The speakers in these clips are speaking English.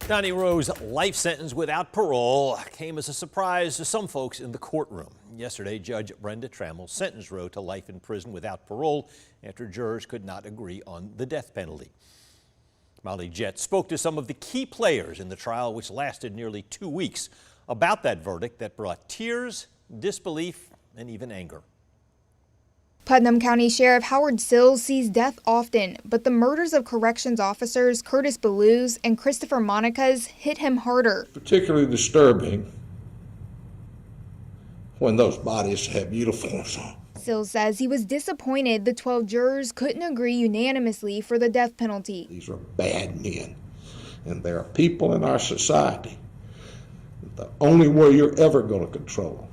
Donnie Rowe's life sentence without parole came as a surprise to some folks in the courtroom. Yesterday, Judge Brenda Trammell sentenced Rowe to life in prison without parole after jurors could not agree on the death penalty. Molly Jett spoke to some of the key players in the trial, which lasted nearly 2 weeks, about that verdict that brought tears, disbelief, and even anger. Putnam County Sheriff Howard Sills sees death often, but the murders of corrections officers Curtis Ballew's and Christopher Monica's hit him harder. Particularly disturbing when those bodies have uniforms on. Sills says he was disappointed the 12 jurors couldn't agree unanimously for the death penalty. These are bad men, and there are people in our society that the only way you're ever going to control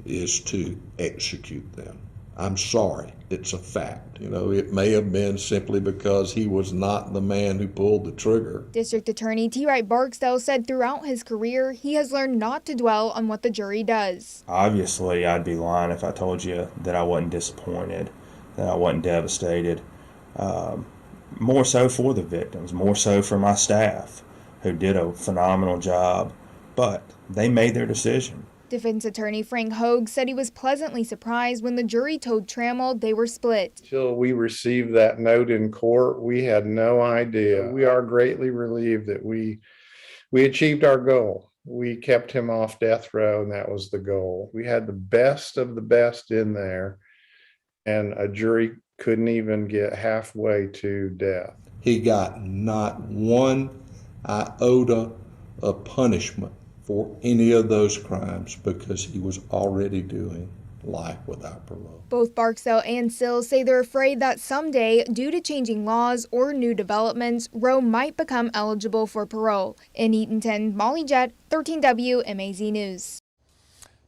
is to execute them. I'm sorry, it's a fact. You know, it may have been simply because he was not the man who pulled the trigger. District Attorney T. Wright Barksdale said throughout his career, he has learned not to dwell on what the jury does. Obviously, I'd be lying if I told you that I wasn't disappointed, that I wasn't devastated. More so for the victims, more so for my staff, who did a phenomenal job, but they made their decision. Defense attorney Frank Hogue said he was pleasantly surprised when the jury told Trammell they were split. Until we received that note in court, we had no idea. We are greatly relieved that we achieved our goal. We kept him off death row, and that was the goal. We had the best of the best in there, and a jury couldn't even get halfway to death. He got not one iota of punishment for any of those crimes because he was already doing life without parole. Both Barksdale and Sills say they're afraid that someday, due to changing laws or new developments, Rowe might become eligible for parole. In Eatonton, Molly Jett, 13 WMAZ News.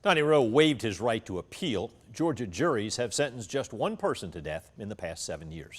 Donnie Rowe waived his right to appeal. Georgia juries have sentenced just one person to death in the past 7 years.